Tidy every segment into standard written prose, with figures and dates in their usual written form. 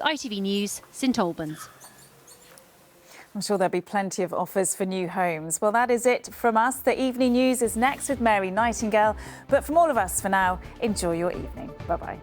ITV News, St Albans. I'm sure there'll be plenty of offers for new homes. Well, that is it from us. The evening news is next with Mary Nightingale. But from all of us for now, enjoy your evening. Bye-bye.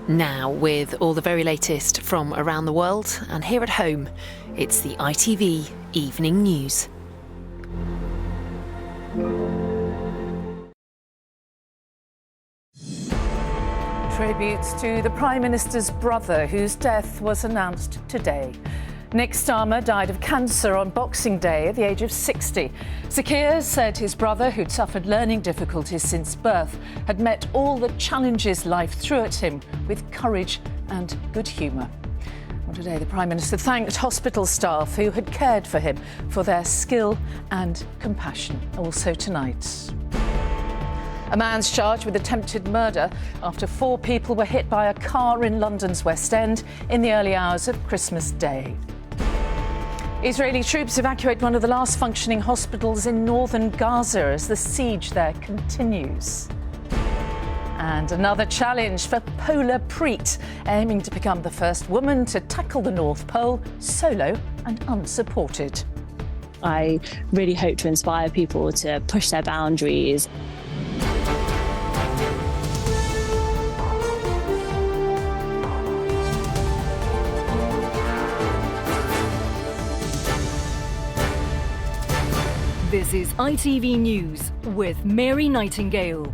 Now, with all the very latest from around the world and here at home, it's the ITV Evening News. Tributes to the Prime Minister's brother, whose death was announced today. Nick Starmer died of cancer on Boxing Day at the age of 60. Sir Keir said his brother, who'd suffered learning difficulties since birth, had met all the challenges life threw at him with courage and good humour. Well, today the Prime Minister thanked hospital staff who had cared for him for their skill and compassion. Also tonight. A man's charged with attempted murder after 4 people were hit by a car in London's West End in the early hours of Christmas Day. Israeli troops evacuate one of the last functioning hospitals in northern Gaza as the siege there continues. And another challenge for Pola Preet, aiming to become the first woman to tackle the North Pole solo and unsupported. I really hope to inspire people to push their boundaries. This is ITV News with Mary Nightingale.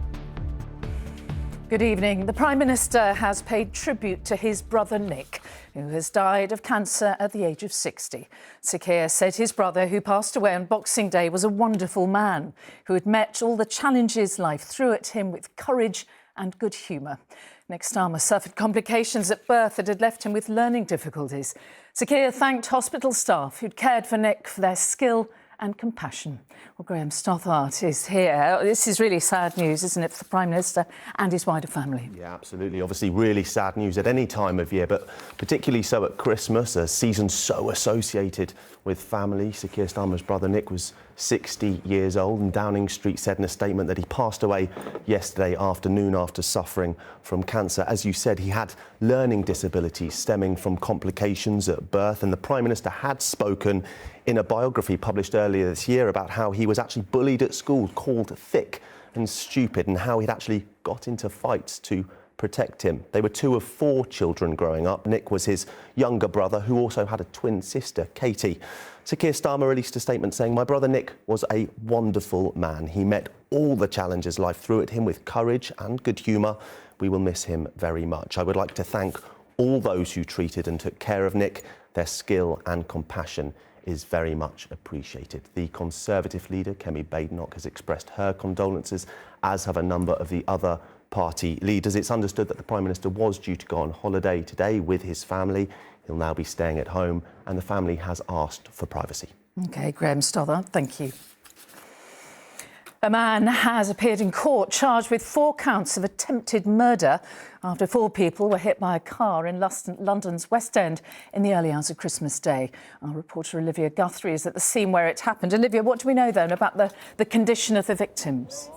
Good evening. The Prime Minister has paid tribute to his brother Nick, who has died of cancer at the age of 60. Sir Keir said his brother, who passed away on Boxing Day, was a wonderful man who had met all the challenges life threw at him with courage and good humour. Nick Starmer suffered complications at birth that had left him with learning difficulties. Sir Keir thanked hospital staff who'd cared for Nick for their skill and compassion. Well, Graham Stothart is here. This is really sad news, isn't it, for the Prime Minister and his wider family? Yeah, absolutely. Obviously, really sad news at any time of year, but particularly so at Christmas, a season so associated with family. Sir Keir Starmer's brother Nick was 60 years old, and Downing Street said in a statement that he passed away yesterday afternoon after suffering from cancer. As you said, he had learning disabilities stemming from complications at birth, and the Prime Minister had spoken in a biography published earlier this year about how he was actually bullied at school, called thick and stupid, and how he'd actually got into fights to protect him. They were 2 of 4 children growing up. Nick was his younger brother, who also had a twin sister, Katie. Sir Keir Starmer released a statement saying, "My brother Nick was a wonderful man. He met all the challenges life threw at him with courage and good humour. We will miss him very much. I would like to thank all those who treated and took care of Nick. Their skill and compassion is very much appreciated." The Conservative leader, Kemi Badenoch, has expressed her condolences, as have a number of the other party leaders. It's understood that the Prime Minister was due to go on holiday today with his family. He'll now be staying at home, and the family has asked for privacy. OK, Graham Stothart, thank you. A man has appeared in court charged with 4 counts of attempted murder after 4 people were hit by a car in London's West End in the early hours of Christmas Day. Our reporter Olivia Guthrie is at the scene where it happened. Olivia, what do we know then about the condition of the victims?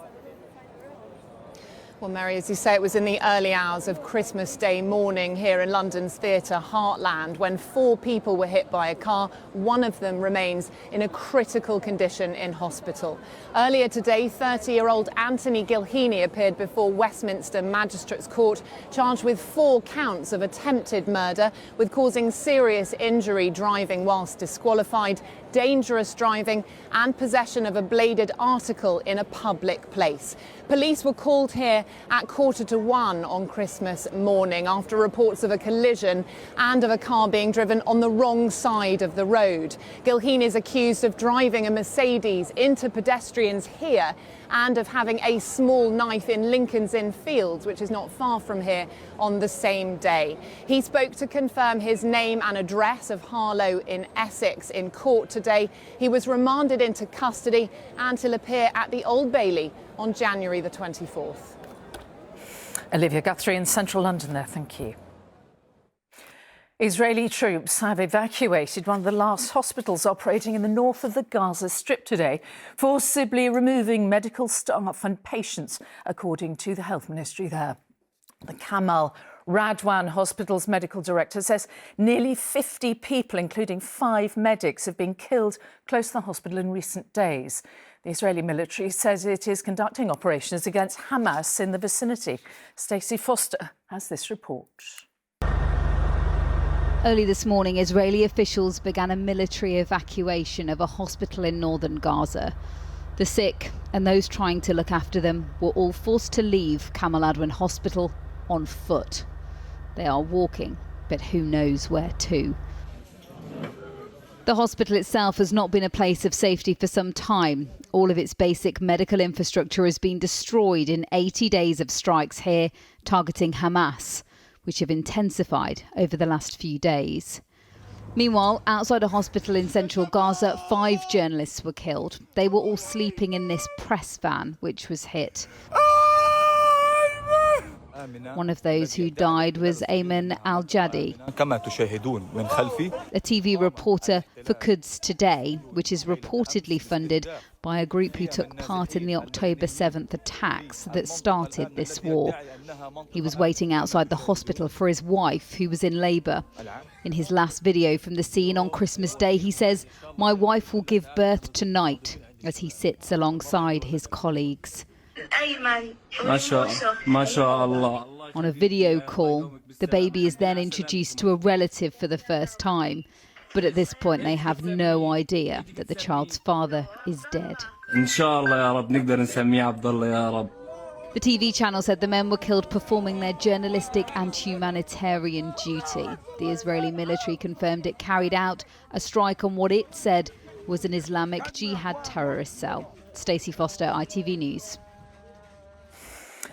Well, Mary, as you say, it was in the early hours of Christmas Day morning here in London's theatre Heartland when 4 people were hit by a car. One of them remains in a critical condition in hospital. Earlier today, 30-year-old Anthony Gilheany appeared before Westminster Magistrates Court, charged with 4 counts of attempted murder, with causing serious injury, driving whilst disqualified, dangerous driving and possession of a bladed article in a public place. Police were called here at 1:45 on Christmas morning after reports of a collision and of a car being driven on the wrong side of the road. Gilheany is accused of driving a Mercedes into pedestrians here and of having a small knife in Lincoln's Inn Fields, which is not far from here, on the same day. He spoke to confirm his name and address of Harlow in Essex in court today. He was remanded into custody and he'll appear at the Old Bailey on January the 24th. Olivia Guthrie in central London there, thank you. Israeli troops have evacuated one of the last hospitals operating in the north of the Gaza Strip today, forcibly removing medical staff and patients, according to the health ministry there. The Kamal Radwan Hospital's medical director says nearly 50 people, including 5 medics, have been killed close to the hospital in recent days. The Israeli military says it is conducting operations against Hamas in the vicinity. Stacey Foster has this report. Early this morning, Israeli officials began a military evacuation of a hospital in northern Gaza. The sick and those trying to look after them were all forced to leave Kamal Adwan Hospital on foot. They are walking, but who knows where to. The hospital itself has not been a place of safety for some time. All of its basic medical infrastructure has been destroyed in 80 days of strikes here targeting Hamas, which have intensified over the last few days. Meanwhile, outside a hospital in central Gaza, 5 journalists were killed. They were all sleeping in this press van, which was hit. One of those who died was Ayman al-Jadi, a TV reporter for Quds Today, which is reportedly funded by a group who took part in the October 7th attacks that started this war. He was waiting outside the hospital for his wife, who was in labour. In his last video from the scene on Christmas Day, he says, "My wife will give birth tonight," as he sits alongside his colleagues. On a video call, the baby is then introduced to a relative for the first time. But at this point, they have no idea that the child's father is dead. The TV channel said the men were killed performing their journalistic and humanitarian duty. The Israeli military confirmed it carried out a strike on what it said was an Islamic Jihad terrorist cell. Stacey Foster, ITV News.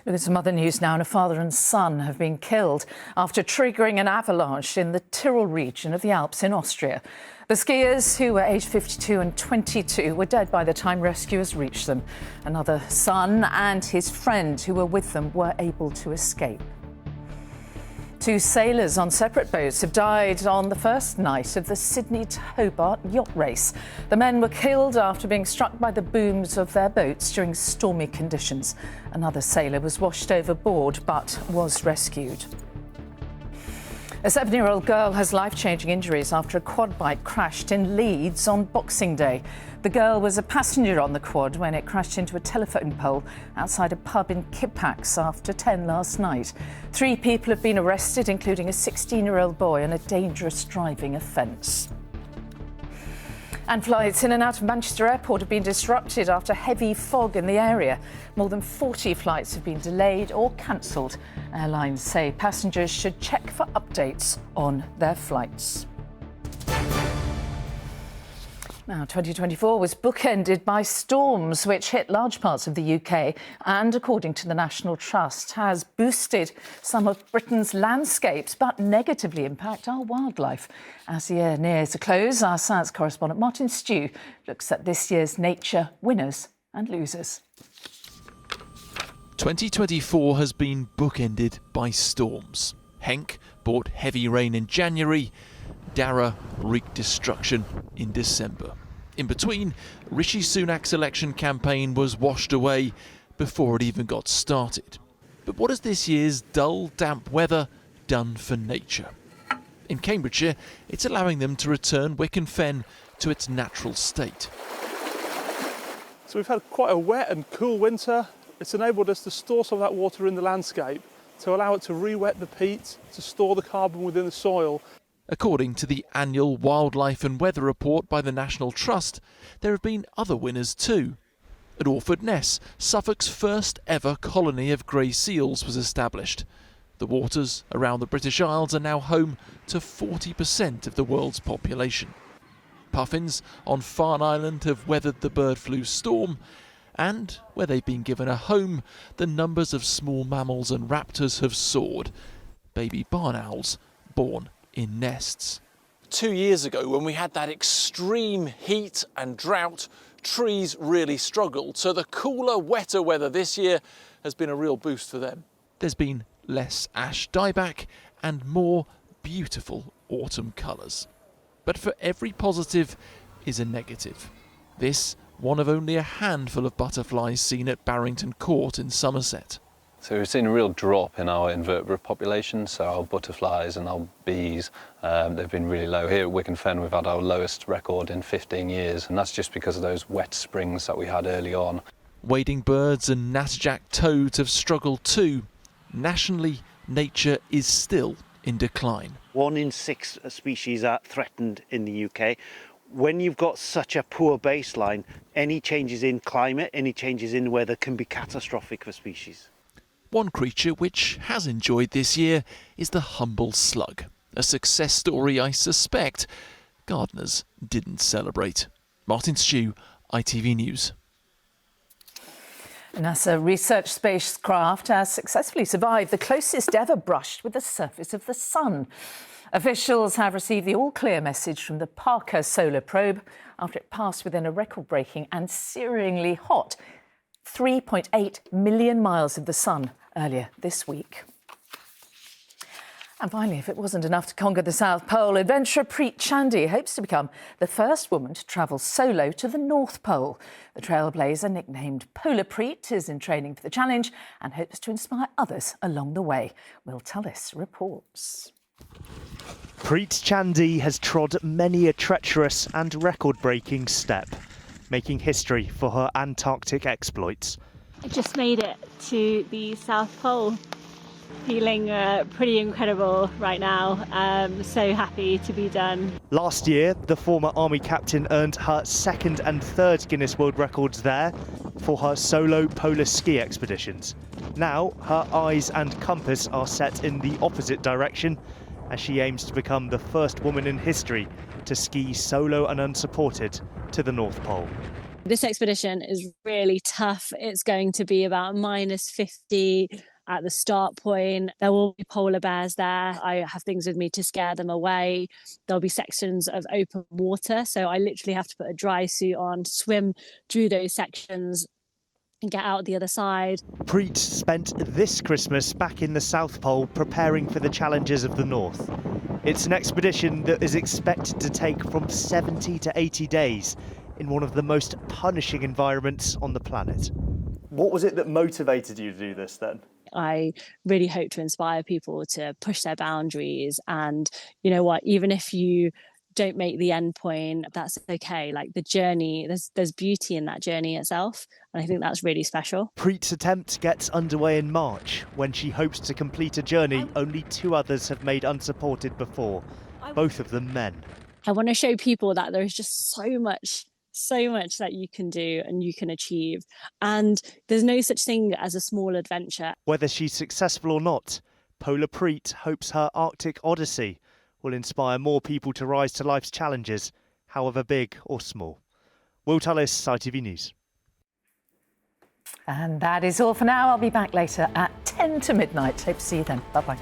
Look at some other news now. A father and son have been killed after triggering an avalanche in the Tyrol region of the Alps in Austria. The skiers, who were aged 52 and 22, were dead by the time rescuers reached them. Another son and his friend who were with them were able to escape. 2 sailors on separate boats have died on the first night of the Sydney to Hobart yacht race. The men were killed after being struck by the booms of their boats during stormy conditions. Another sailor was washed overboard but was rescued. A 7-year-old girl has life-changing injuries after a quad bike crashed in Leeds on Boxing Day. The girl was a passenger on the quad when it crashed into a telephone pole outside a pub in Kippax after 10 last night. 3 people have been arrested, including a 16-year-old boy, on a dangerous driving offence. And flights in and out of Manchester Airport have been disrupted after heavy fog in the area. More than 40 flights have been delayed or cancelled. Airlines say passengers should check for updates on their flights. Now, 2024 was bookended by storms which hit large parts of the UK and, according to the National Trust, has boosted some of Britain's landscapes but negatively impact our wildlife. As the year nears a close, our science correspondent Martin Stew looks at this year's nature winners and losers. 2024 has been bookended by storms. Henk brought heavy rain in January. Dara wreaked destruction in December. In between, Rishi Sunak's election campaign was washed away before it even got started. But what has this year's dull, damp weather done for nature? In Cambridgeshire, it's allowing them to return Wick and Fen to its natural state. So we've had quite a wet and cool winter. It's enabled us to store some of that water in the landscape, to allow it to re-wet the peat, to store the carbon within the soil. According to the annual Wildlife and Weather Report by the National Trust, there have been other winners too. At Orford Ness, Suffolk's first ever colony of grey seals was established. The waters around the British Isles are now home to 40% of the world's population. Puffins on Farne Island have weathered the bird flu storm, and where they've been given a home, the numbers of small mammals and raptors have soared. Baby barn owls born in nests. 2 years ago, when we had that extreme heat and drought, trees really struggled. So the cooler, wetter weather this year has been a real boost for them. There's been less ash dieback and more beautiful autumn colours. But for every positive is a negative. This, one of only a handful of butterflies seen at Barrington Court in Somerset. So we've seen a real drop in our invertebrate population, so our butterflies and our bees, they've been really low. Here at Wick and Fen we've had our lowest record in 15 years, and that's just because of those wet springs that we had early on. Wading birds and natterjack toads have struggled too. Nationally, nature is still in decline. 1 in 6 species are threatened in the UK. When you've got such a poor baseline, any changes in climate, any changes in weather can be catastrophic for species. One creature which has enjoyed this year is the humble slug, a success story I suspect gardeners didn't celebrate. Martin Stew, ITV News. NASA research spacecraft has successfully survived the closest ever brush with the surface of the sun. Officials have received the all-clear message from the Parker solar probe after it passed within a record-breaking and searingly hot 3.8 million miles of the sun earlier this week. And finally, if it wasn't enough to conquer the South Pole, adventurer Preet Chandy hopes to become the first woman to travel solo to the North Pole. The trailblazer, nicknamed Polar Preet, is in training for the challenge and hopes to inspire others along the way. Will Tullis reports. Preet Chandy has trod many a treacherous and record-breaking step, making history for her Antarctic exploits. I just made it to the South Pole. Feeling pretty incredible right now. So happy to be done. Last year, the former army captain earned her 2nd and 3rd Guinness World Records there for her solo polar ski expeditions. Now, her eyes and compass are set in the opposite direction as she aims to become the first woman in history to ski solo and unsupported to the North Pole. This expedition is really tough. It's going to be about -50 at the start point. There will be polar bears there. I have things with me to scare them away. There'll be sections of open water, so I literally have to put a dry suit on, swim through those sections and get out the other side. Preet spent this Christmas back in the South Pole preparing for the challenges of the North. It's an expedition that is expected to take from 70 to 80 days in one of the most punishing environments on the planet. What was it that motivated you to do this then? I really hope to inspire people to push their boundaries, and you know what, even if you don't make the end point, that's okay. Like the journey, there's beauty in that journey itself, and I think that's really special. Preet's attempt gets underway in March when she hopes to complete a journey only 2 others have made unsupported before, both of them men. I want to show people that there is just so much that you can do and you can achieve, and there's no such thing as a small adventure. Whether she's successful or not, Polar Preet hopes her Arctic odyssey will inspire more people to rise to life's challenges, however big or small. Will Tullis, ITV News. And that is all for now. I'll be back later at 10 to midnight. Hope to see you then. Bye-bye.